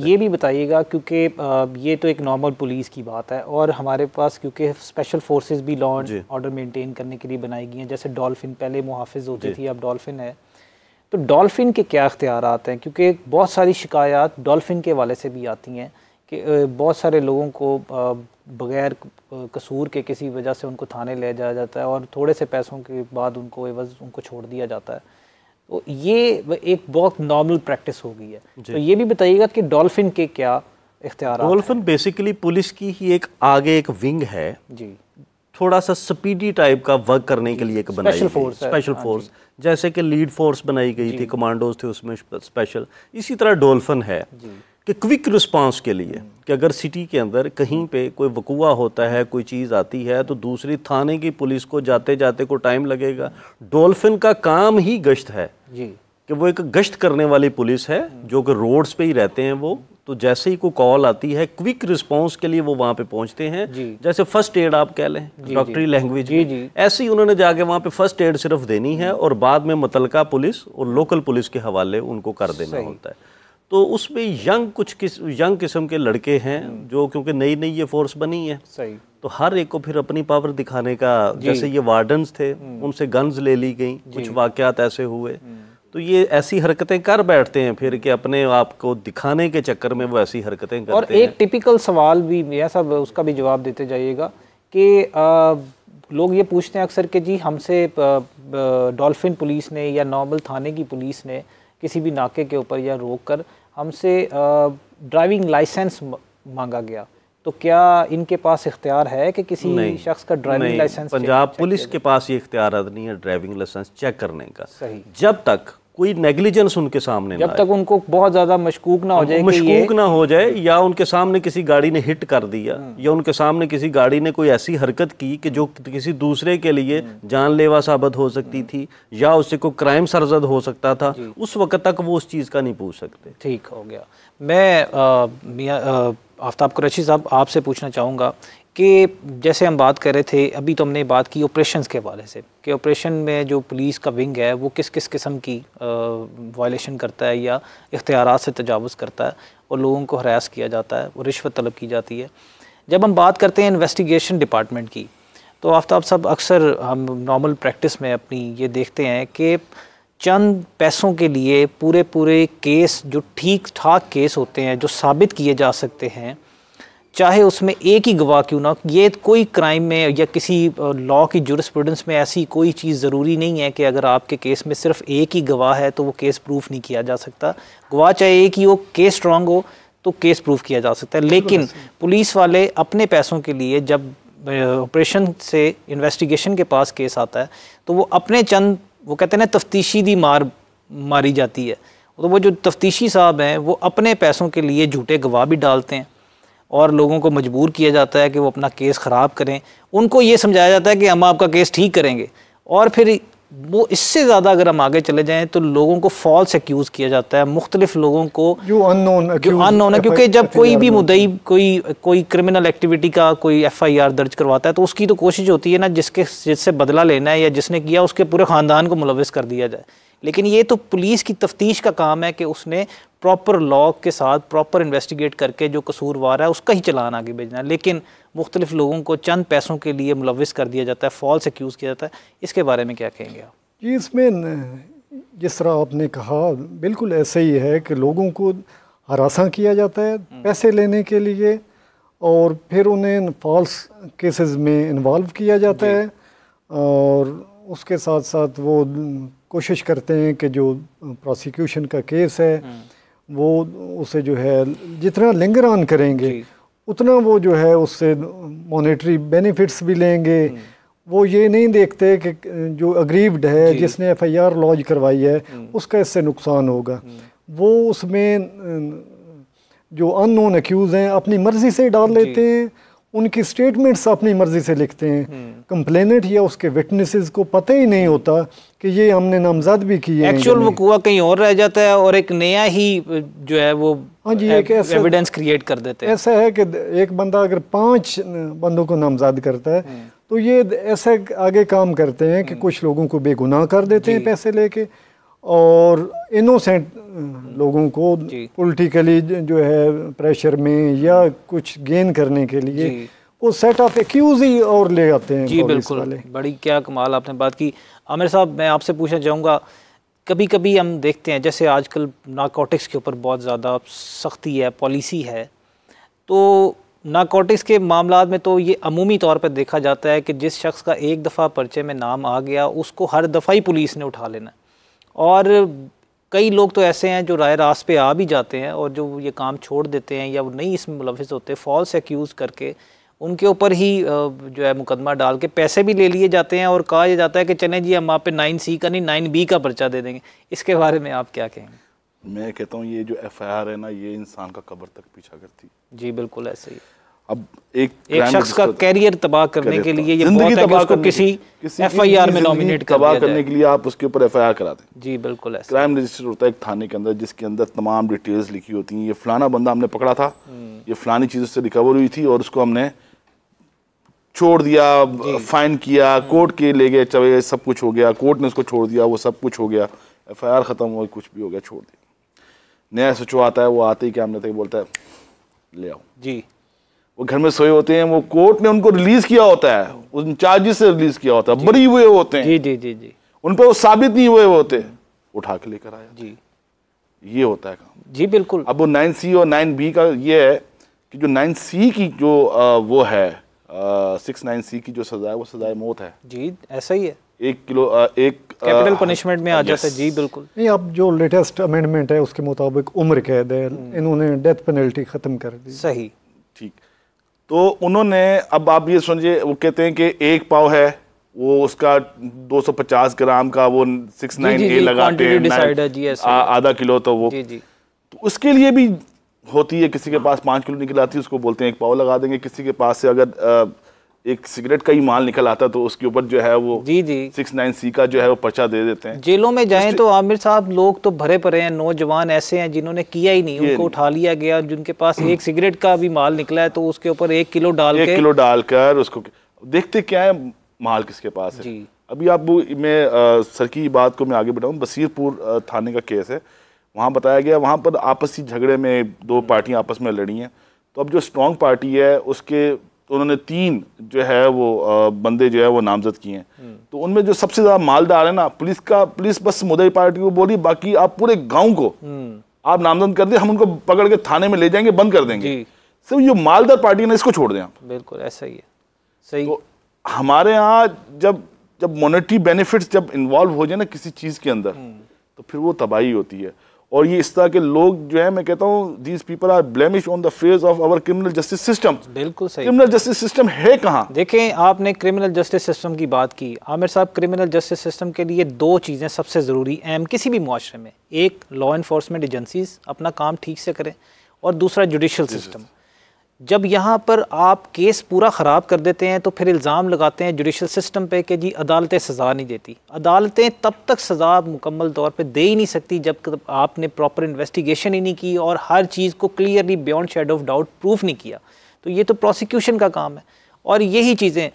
ये भी बताइएगा क्योंकि ये तो एक नॉर्मल पुलिस की बात है और हमारे पास क्योंकि स्पेशल फोर्सेस भी लॉ एंड ऑर्डर मेंटेन करने के लिए बनाई गई हैं, जैसे डॉल्फिन पहले मुहाफिज होती थी, अब डॉल्फिन है। तो डॉल्फिन के क्या इख्तियारात हैं, क्योंकि बहुत सारी शिकायत डॉल्फिन के हवाले से भी आती हैं कि बहुत सारे लोगों को बग़ैर कसूर के किसी वजह से उनको थाने ले जाया जाता है और थोड़े से पैसों के बाद उनको छोड़ दिया जाता है। तो ये एक बहुत नॉर्मल प्रैक्टिस हो गई है। तो ये भी बताइएगा कि डॉल्फिन के क्या इख्तियार हैं? डॉल्फिन बेसिकली पुलिस की ही एक आगे एक विंग है जी, थोड़ा सा स्पीडी टाइप का वर्क करने के लिए एक बनाई गई स्पेशल फोर्स, जैसे कि लीड फोर्स बनाई गई थी, कमांडोज थे उसमें स्पेशल। इसी तरह डॉल्फिन है कि क्विक रिस्पांस के लिए कि अगर सिटी के अंदर कहीं पे कोई वकुआ होता है, कोई चीज़ आती है तो दूसरी थाने की पुलिस को जाते जाते को टाइम लगेगा। डॉल्फिन का काम ही गश्त है जी, कि वो एक गश्त करने वाली पुलिस है जो कि रोड्स पे ही रहते हैं वो। तो जैसे ही कोई कॉल आती है क्विक रिस्पांस के लिए वो वहाँ पे पहुँचते हैं, जैसे फर्स्ट एड आप कह लें डॉक्टरी लैंग्वेज में, ऐसे ही उन्होंने जाके वहाँ पे फर्स्ट एड सिर्फ देनी है और बाद में मुतलका पुलिस और लोकल पुलिस के हवाले उनको कर देना होता है। तो उसमें यंग किस्म के लड़के हैं जो, क्योंकि नई नई ये फोर्स बनी है सही, तो हर एक को फिर अपनी पावर दिखाने का, जैसे ये वार्डन्स थे उनसे गन्स ले ली गई, कुछ वाकयात ऐसे हुए, तो ये ऐसी हरकतें कर बैठते हैं फिर कि अपने आप को दिखाने के चक्कर में वो ऐसी हरकतें करते हैं। और एक टिपिकल सवाल भी मेरा सब, उसका भी जवाब देते जाइएगा कि लोग ये पूछते हैं अक्सर कि जी हमसे डॉल्फिन पुलिस ने या नॉर्मल थाने की पुलिस ने किसी भी नाके के ऊपर या रोक कर हमसे ड्राइविंग लाइसेंस मांगा गया, तो क्या इनके पास इख्तियार है कि किसी शख्स का ड्राइविंग लाइसेंस? पंजाब पुलिस के पास ये इख्तियार नहीं है ड्राइविंग लाइसेंस चेक करने का, सही, जब तक कोई नेग्लिजेंस उनके सामने, जब तक उनको बहुत ज्यादा मशकूक ना हो जाए, या उनके सामने किसी गाड़ी ने हिट कर दिया या उनके सामने किसी गाड़ी ने कोई ऐसी हरकत की कि जो किसी दूसरे के लिए जानलेवा साबित हो सकती थी या उससे कोई क्राइम सरजद हो सकता था, उस वक्त तक वो उस चीज़ का नहीं पूछ सकते। ठीक हो गया। मैं आफ्ताब कुरैशी साहब आपसे पूछना चाहूँगा कि जैसे हम बात कर रहे थे अभी, तो हमने बात की ऑपरेशंस के हवाले से कि ऑपरेशन में जो पुलिस का विंग है वो किस किस किस्म की वायलेशन करता है या इख्तियारात से तजावुज़ करता है और लोगों को हरास किया जाता है, वो रिश्वत तलब की जाती है। जब हम बात करते हैं इन्वेस्टिगेशन डिपार्टमेंट की, तो आफ्ताब साहब अक्सर हम नॉर्मल प्रैक्टिस में अपनी ये देखते हैं कि चंद पैसों के लिए पूरे केस, जो ठीक ठाक केस होते हैं, जो साबित किए जा सकते हैं, चाहे उसमें एक ही गवाह क्यों ना, ये कोई क्राइम में या किसी लॉ की जुरिस्प्रूडेंस में ऐसी कोई चीज़ ज़रूरी नहीं है कि अगर आपके केस में सिर्फ एक ही गवाह है तो वो केस प्रूफ नहीं किया जा सकता। गवाह चाहे एक ही हो, केस स्ट्रॉन्ग हो तो केस प्रूफ किया जा सकता है। लेकिन पुलिस वाले अपने पैसों के लिए जब ऑपरेशन से इन्वेस्टिगेशन के पास केस आता है तो वो अपने चंद, वो कहते हैं ना, तफ्तीशी दी मारी जाती है, तो वो जो तफ्तीशी साहब हैं वो अपने पैसों के लिए झूठे गवाह भी डालते हैं और लोगों को मजबूर किया जाता है कि वो अपना केस ख़राब करें। उनको ये समझाया जाता है कि हम आपका केस ठीक करेंगे, और फिर वो इससे ज़्यादा अगर हम आगे चले जाएं तो लोगों को फॉल्स एक्यूज़ किया जाता है, मुख्तलिफ लोगों को जो अननोन है, क्योंकि जब कोई भी मुद्दई कोई क्रिमिनल एक्टिविटी का कोई FIR दर्ज करवाता है तो उसकी तो कोशिश होती है ना जिससे बदला लेना है या जिसने किया उसके पूरे ख़ानदान को मुलविस कर दिया जाए। लेकिन ये तो पुलिस की तफ्तीश का काम है कि उसने प्रॉपर लॉ के साथ प्रॉपर इन्वेस्टिगेट करके जो कसूरवार है उसका ही चलान आगे भेजना है। लेकिन मुख्तलिफ लोगों को चंद पैसों के लिए मुलविस कर दिया जाता है, फॉल्स एक्यूज़ किया जाता है। इसके बारे में क्या कहेंगे आप? जी, इसमें जिस तरह आपने कहा बिल्कुल ऐसे ही है कि लोगों को हरासा किया जाता है पैसे लेने के लिए और फिर उन्हें फॉल्स केसेस में इन्वॉल्व किया जाता है, और उसके साथ साथ वो कोशिश करते हैं कि जो प्रोसिक्यूशन का केस है वो उसे जो है जितना लिंगर ऑन करेंगे उतना वो जो है उससे मॉनेटरी बेनिफिट्स भी लेंगे। वो ये नहीं देखते कि जो अग्रीव्ड है जिसने FIR लॉन्च करवाई है उसका इससे नुकसान होगा। वो उसमें जो अननोन एक्यूज़ हैं अपनी मर्ज़ी से डाल लेते हैं, उनकी स्टेटमेंट्स अपनी मर्ज़ी से लिखते हैं। कंप्लेनेंट या उसके विटनेसेस को पता ही नहीं होता कि ये हमने नामजद भी किए, एक्चुअल वक़ूआ कहीं और रह जाता है और एक नया ही जो है वो एविडेंस क्रिएट कर देते हैं। ऐसा है कि एक बंदा अगर 5 बंदों को नामजद करता है तो ये ऐसे आगे काम करते हैं कि कुछ लोगों को बेगुनाह कर देते हैं पैसे लेके, और इनोसेंट लोगों को पॉलिटिकली जो है प्रेशर में या कुछ गेन करने के लिए वो सेट ऑफ एक्यूज ही और ले आते हैं। जी बिल्कुल, बड़ी क्या कमाल आपने बात की। आमिर साहब, मैं आपसे पूछना चाहूँगा, कभी कभी हम देखते हैं जैसे आजकल नारकोटिक्स के ऊपर बहुत ज़्यादा सख्ती है, पॉलिसी है, तो नारकोटिक्स के मामलात में तो ये अमूमी तौर पर देखा जाता है कि जिस शख्स का एक दफ़ा पर्चे में नाम आ गया उसको हर दफ़ा ही पुलिस ने उठा लेना। और कई लोग तो ऐसे हैं जो राय रास्त पे आ भी जाते हैं और जो ये काम छोड़ देते हैं या वो नहीं इसमें मुलविस होते, फॉल्स एक्यूज़ करके उनके ऊपर ही जो है मुकदमा डाल के पैसे भी ले लिए जाते हैं और कहा जाता है कि चलें जी हम आप पे 9C का नहीं 9B का पर्चा दे देंगे। इसके बारे में आप क्या कहेंगे? मैं कहता हूँ ये जो FIR है ना, ये इंसान का कब्र तक पीछा करती। जी बिल्कुल ऐसे ही। अब एक शख्स का कैरियर तबाह करने के लिए ये बहुत है कि उसको किसी FIR में नॉमिनेट तबाह करने के लिए आप उसके ऊपर FIR करा दें। जी बिल्कुल ऐसे। क्राइम रजिस्टर होता है एक थाने के अंदर जिसके अंदर तमाम डिटेल्स लिखी होती हैं। ये फलाना बंदा हमने पकड़ा था, ये फलानी चीज़ उससे रिकवर हुई थी और उसको हमने छोड़ दिया, फाइन किया, कोर्ट के ले गए, चले, सब कुछ हो गया, कोर्ट ने उसको छोड़ दिया, वो सब कुछ हो गया, FIR ख़त्म हो, कुछ भी हो गया, छोड़ दिया। नया सचो आता है, वो आते ही क्या हमने बोलता है ले आओ जी। वो घर में सोए होते हैं, वो कोर्ट ने उनको रिलीज किया होता है, उन चार्जेस से रिलीज किया होता है, बरी हुए होते हैं, जी जी जी जी, उन पर वो साबित नहीं हुए होते, उठा के लेकर आया जी। ये होता है काम। जी बिल्कुल। अब वो 9C और 9B का ये है कि जो 9C की जो वो है 6(9)(c) की जो सजा है वो सजाए मौत है। जी ऐसा ही है, 1 किलो एक कैपिटल पनिशमेंट में आ जाता है। जी बिल्कुल। नहीं, अब जो लेटेस्ट अमेंडमेंट है उसके मुताबिक उम्र कैद है, इन्होंने डेथ पेनल्टी खत्म कर दी। सही, ठीक। तो उन्होंने, अब आप ये समझिए, वो कहते हैं कि एक पाव है वो उसका 250 ग्राम का वो 6(9)(a) लगाते हैं, आधा किलो, तो वो तो उसके लिए भी होती है। किसी के पास 5 किलो निकल आती है, उसको बोलते हैं एक पाव लगा देंगे। किसी के पास से अगर एक सिगरेट का ही माल निकल आता तो उसके ऊपर जो है वो 6(9)(c) का जो है वो पर्चा दे देते हैं। जेलों में जाएं तो आमिर साहब लोग तो भरे पड़े हैं, नौजवान ऐसे हैं जिन्होंने किया ही नहीं, उनको उठा लिया गया, जिनके पास एक सिगरेट का भी माल निकला है तो उसके ऊपर 1 किलो डालकर उसको देखते क्या है माल किसके पास है। अभी आप मैं सर की बात को मैं आगे बढ़ाऊँ, बसीरपुर थाने का केस है, वहाँ बताया गया, वहाँ पर आपसी झगड़े में 2 पार्टियां आपस में लड़ी हैं। तो अब जो स्ट्रॉन्ग पार्टी है उसके उन्होंने 3 जो है वो बंदे जो है वो नामजद किए हैं। तो उनमें जो सबसे ज़्यादा मालदार है ना, पुलिस बस मुद्दई पार्टी को बोली, बाकी आप पूरे गाँव को आप नामजद कर दे, हम उनको पकड़ के थाने में ले जाएंगे, बंद कर देंगे। सिर्फ ये मालदार पार्टी है ना, इसको छोड़ दें आप। बिल्कुल ऐसा ही है। सही। तो हमारे यहाँ जब मॉनेटरी बेनिफिट्स जब इन्वॉल्व हो जाए ना किसी चीज़ के अंदर, तो फिर वो तबाही होती है। और ये इस तरह के लोग जो है, मैं कहता हूँ these people are blemish on the face of our criminal justice system. बिल्कुल सही। क्रिमिनल जस्टिस सिस्टम है कहाँ? देखें, आपने क्रिमिनल जस्टिस सिस्टम की बात की आमिर साहब। क्रिमिनल जस्टिस सिस्टम के लिए 2 चीज़ें सबसे ज़रूरी अहम किसी भी मुआशरे में, एक लॉ इन्फोर्समेंट एजेंसीज अपना काम ठीक से करें और दूसरा जुडिशल सिस्टम। जब यहाँ पर आप केस पूरा ख़राब कर देते हैं तो फिर इल्ज़ाम लगाते हैं जुडिशल सिस्टम पे कि जी अदालतें सज़ा नहीं देती। अदालतें तब तक सज़ा मुकम्मल तौर पे दे ही नहीं सकती जब तक आपने प्रॉपर इन्वेस्टिगेशन ही नहीं की और हर चीज़ को clearly beyond shadow of doubt proof नहीं किया। तो ये तो प्रोसिक्यूशन का काम है और यही चीज़ें